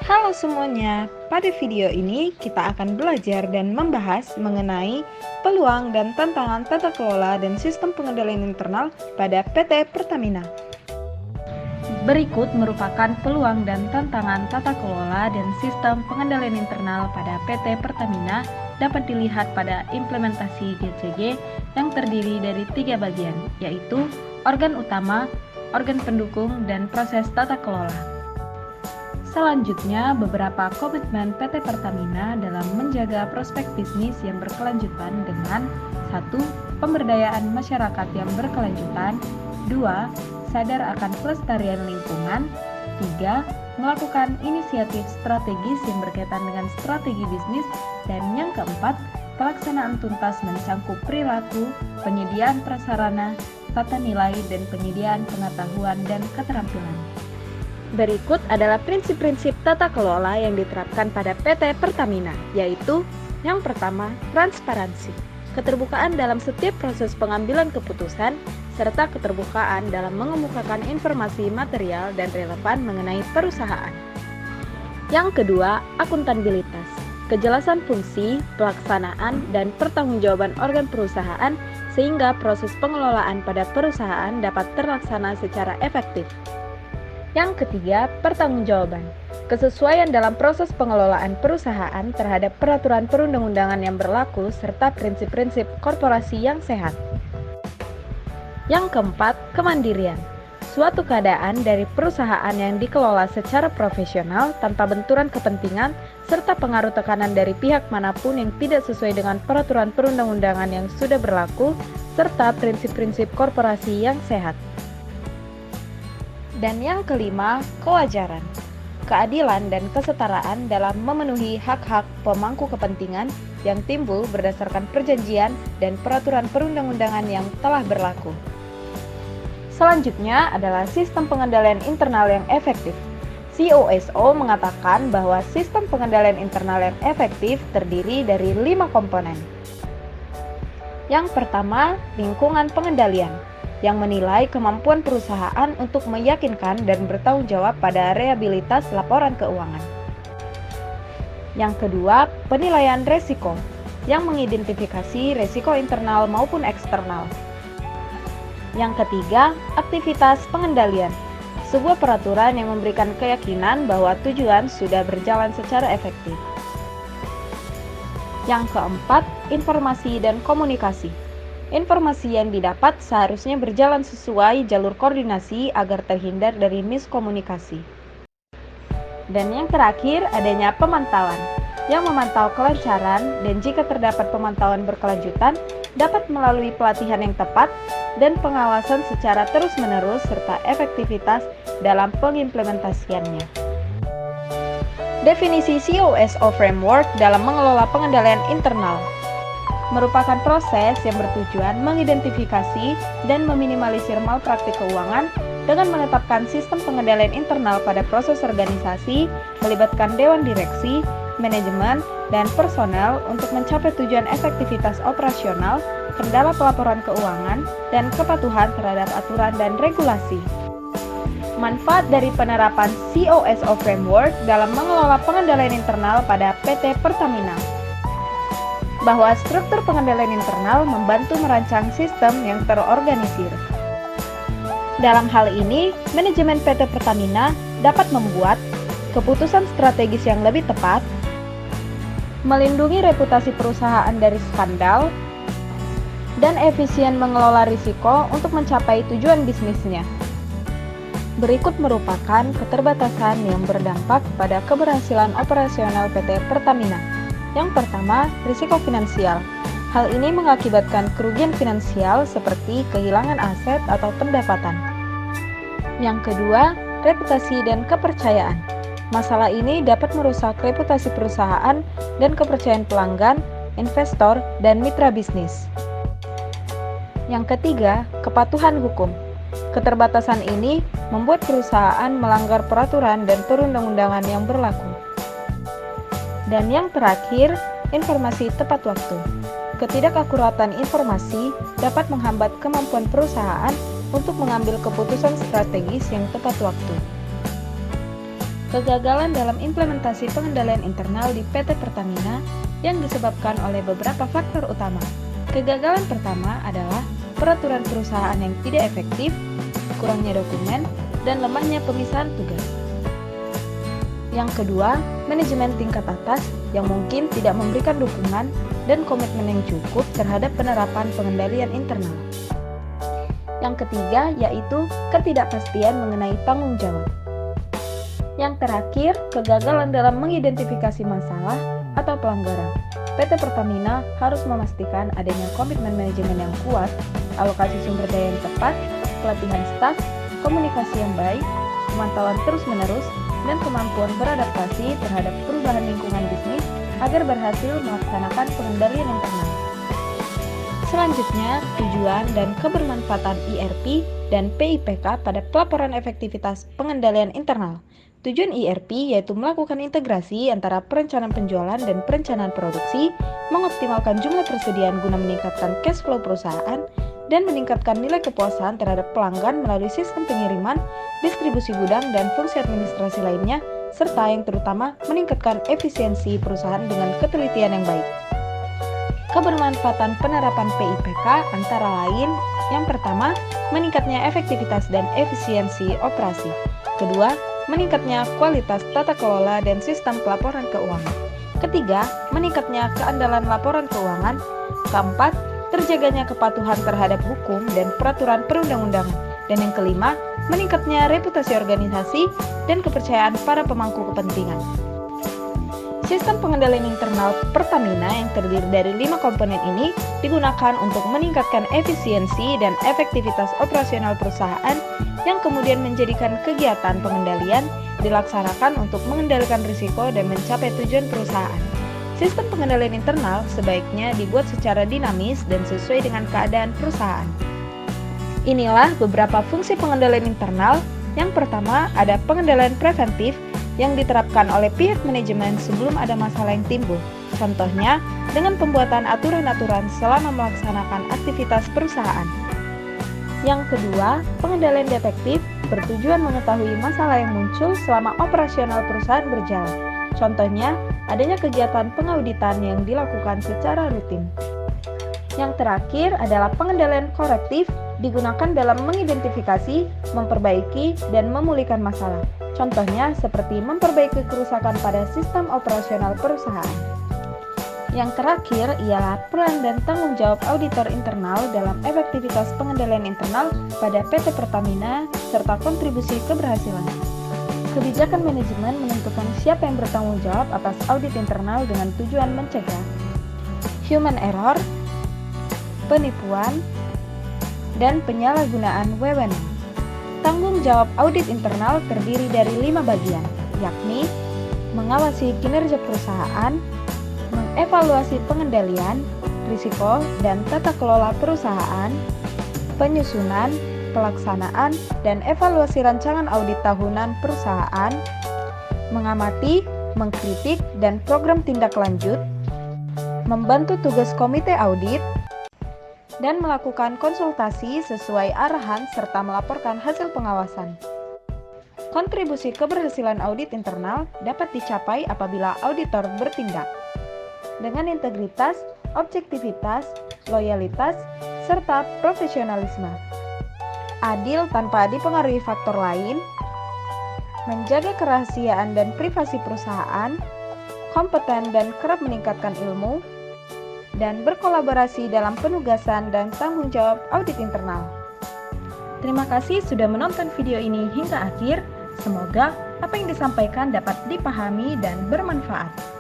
Halo semuanya, pada video ini kita akan belajar dan membahas mengenai peluang dan tantangan tata kelola dan sistem pengendalian internal pada PT Pertamina. Berikut merupakan peluang dan tantangan tata kelola dan sistem pengendalian internal pada PT Pertamina dapat dilihat pada implementasi GCG yang terdiri dari 3 bagian, yaitu organ utama, organ pendukung, dan proses tata kelola. Selanjutnya, beberapa komitmen PT Pertamina dalam menjaga prospek bisnis yang berkelanjutan dengan 1. Pemberdayaan masyarakat yang berkelanjutan, 2. Sadar akan pelestarian lingkungan, 3. Melakukan inisiatif strategis yang berkaitan dengan strategi bisnis, dan yang keempat, pelaksanaan tuntas mencangkup perilaku, penyediaan prasarana, tata nilai, dan penyediaan pengetahuan dan keterampilan. Berikut adalah prinsip-prinsip tata kelola yang diterapkan pada PT Pertamina, yaitu yang pertama, transparansi, keterbukaan dalam setiap proses pengambilan keputusan, serta keterbukaan dalam mengemukakan informasi material dan relevan mengenai perusahaan. Yang kedua, akuntabilitas, kejelasan fungsi, pelaksanaan, dan pertanggungjawaban organ perusahaan sehingga proses pengelolaan pada perusahaan dapat terlaksana secara efektif. Yang ketiga, pertanggungjawaban, kesesuaian dalam proses pengelolaan perusahaan terhadap peraturan perundang-undangan yang berlaku serta prinsip-prinsip korporasi yang sehat. Yang keempat, kemandirian, suatu keadaan dari perusahaan yang dikelola secara profesional tanpa benturan kepentingan serta pengaruh tekanan dari pihak manapun yang tidak sesuai dengan peraturan perundang-undangan yang sudah berlaku serta prinsip-prinsip korporasi yang sehat. Dan yang kelima, kewajaran, keadilan dan kesetaraan dalam memenuhi hak-hak pemangku kepentingan yang timbul berdasarkan perjanjian dan peraturan perundang-undangan yang telah berlaku. Selanjutnya adalah sistem pengendalian internal yang efektif. COSO mengatakan bahwa sistem pengendalian internal yang efektif terdiri dari 5 komponen. Yang pertama, lingkungan pengendalian, yang menilai kemampuan perusahaan untuk meyakinkan dan bertanggung jawab pada reliabilitas laporan keuangan. Yang kedua, penilaian resiko, yang mengidentifikasi resiko internal maupun eksternal. Yang ketiga, aktivitas pengendalian, sebuah peraturan yang memberikan keyakinan bahwa tujuan sudah berjalan secara efektif. Yang keempat, informasi dan komunikasi. Informasi yang didapat seharusnya berjalan sesuai jalur koordinasi agar terhindar dari miskomunikasi. Dan yang terakhir, adanya pemantauan, yang memantau kelancaran dan jika terdapat pemantauan berkelanjutan, dapat melalui pelatihan yang tepat dan pengawasan secara terus-menerus serta efektivitas dalam pengimplementasiannya. Definisi COSO Framework dalam mengelola pengendalian internal merupakan proses yang bertujuan mengidentifikasi dan meminimalisir malpraktik keuangan dengan menetapkan sistem pengendalian internal pada proses organisasi, melibatkan dewan direksi, manajemen, dan personel untuk mencapai tujuan efektivitas operasional, kendala pelaporan keuangan, dan kepatuhan terhadap aturan dan regulasi. Manfaat dari penerapan COSO Framework dalam mengelola pengendalian internal pada PT Pertamina, bahwa struktur pengendalian internal membantu merancang sistem yang terorganisir. Dalam hal ini, manajemen PT Pertamina dapat membuat keputusan strategis yang lebih tepat, melindungi reputasi perusahaan dari skandal, dan efisien mengelola risiko untuk mencapai tujuan bisnisnya. Berikut merupakan keterbatasan yang berdampak pada keberhasilan operasional PT Pertamina. Yang pertama, risiko finansial. Hal ini mengakibatkan kerugian finansial seperti kehilangan aset atau pendapatan. Yang kedua, reputasi dan kepercayaan. Masalah ini dapat merusak reputasi perusahaan dan kepercayaan pelanggan, investor, dan mitra bisnis. Yang ketiga, kepatuhan hukum. Keterbatasan ini membuat perusahaan melanggar peraturan dan perundang-undangan yang berlaku. Dan yang terakhir, informasi tepat waktu. Ketidakakuratan informasi dapat menghambat kemampuan perusahaan untuk mengambil keputusan strategis yang tepat waktu. Kegagalan dalam implementasi pengendalian internal di PT Pertamina yang disebabkan oleh beberapa faktor utama. Kegagalan pertama adalah peraturan perusahaan yang tidak efektif, kurangnya dokumen, dan lemahnya pemisahan tugas. Yang kedua, manajemen tingkat atas yang mungkin tidak memberikan dukungan dan komitmen yang cukup terhadap penerapan pengendalian internal. Yang ketiga, yaitu ketidakpastian mengenai tanggung jawab. Yang terakhir, kegagalan dalam mengidentifikasi masalah atau pelanggaran. PT Pertamina harus memastikan adanya komitmen manajemen yang kuat, alokasi sumber daya yang tepat, pelatihan staf, komunikasi yang baik, pemantauan terus-menerus, dan kemampuan beradaptasi terhadap perubahan lingkungan bisnis agar berhasil melaksanakan pengendalian internal. Selanjutnya, tujuan dan kebermanfaatan IRP dan PIPK pada pelaporan efektivitas pengendalian internal. Tujuan IRP yaitu melakukan integrasi antara perencanaan penjualan dan perencanaan produksi, mengoptimalkan jumlah persediaan guna meningkatkan cash flow perusahaan, dan meningkatkan nilai kepuasan terhadap pelanggan melalui sistem pengiriman, distribusi gudang, dan fungsi administrasi lainnya, serta yang terutama meningkatkan efisiensi perusahaan dengan ketelitian yang baik. Kebermanfaatan penerapan PIPK antara lain, yang pertama, meningkatnya efektivitas dan efisiensi operasi. Kedua, meningkatnya kualitas tata kelola dan sistem pelaporan keuangan. Ketiga, meningkatnya keandalan laporan keuangan. Keempat, terjaganya kepatuhan terhadap hukum dan peraturan perundang-undangan. Dan yang kelima, meningkatnya reputasi organisasi dan kepercayaan para pemangku kepentingan. Sistem pengendalian internal Pertamina yang terdiri dari 5 komponen ini digunakan untuk meningkatkan efisiensi dan efektivitas operasional perusahaan yang kemudian menjadikan kegiatan pengendalian dilaksanakan untuk mengendalikan risiko dan mencapai tujuan perusahaan. Sistem pengendalian internal sebaiknya dibuat secara dinamis dan sesuai dengan keadaan perusahaan. Inilah beberapa fungsi pengendalian internal. Yang pertama, ada pengendalian preventif yang diterapkan oleh pihak manajemen sebelum ada masalah yang timbul. Contohnya, dengan pembuatan aturan-aturan selama melaksanakan aktivitas perusahaan. Yang kedua, pengendalian detektif bertujuan mengetahui masalah yang muncul selama operasional perusahaan berjalan. Contohnya, adanya kegiatan pengauditan yang dilakukan secara rutin. Yang terakhir adalah pengendalian korektif, digunakan dalam mengidentifikasi, memperbaiki, dan memulihkan masalah. Contohnya seperti memperbaiki kerusakan pada sistem operasional perusahaan. Yang terakhir ialah peran dan tanggung jawab auditor internal dalam efektivitas pengendalian internal pada PT Pertamina serta kontribusi keberhasilan. Kebijakan manajemen menentukan siapa yang bertanggung jawab atas audit internal dengan tujuan mencegah human error, penipuan, dan penyalahgunaan wewenang. Tanggung jawab audit internal terdiri dari 5 bagian, yakni mengawasi kinerja perusahaan, mengevaluasi pengendalian, risiko, dan tata kelola perusahaan, penyusunan, pelaksanaan, dan evaluasi rancangan audit tahunan perusahaan, mengamati, mengkritik, dan program tindak lanjut, membantu tugas komite audit, dan melakukan konsultasi sesuai arahan serta melaporkan hasil pengawasan. Kontribusi keberhasilan audit internal dapat dicapai apabila auditor bertindak dengan integritas, objektivitas, loyalitas, serta profesionalisme, adil tanpa dipengaruhi faktor lain, menjaga kerahasiaan dan privasi perusahaan, kompeten dan kerap meningkatkan ilmu, dan berkolaborasi dalam penugasan dan tanggung jawab audit internal. Terima kasih sudah menonton video ini hingga akhir. Semoga apa yang disampaikan dapat dipahami dan bermanfaat.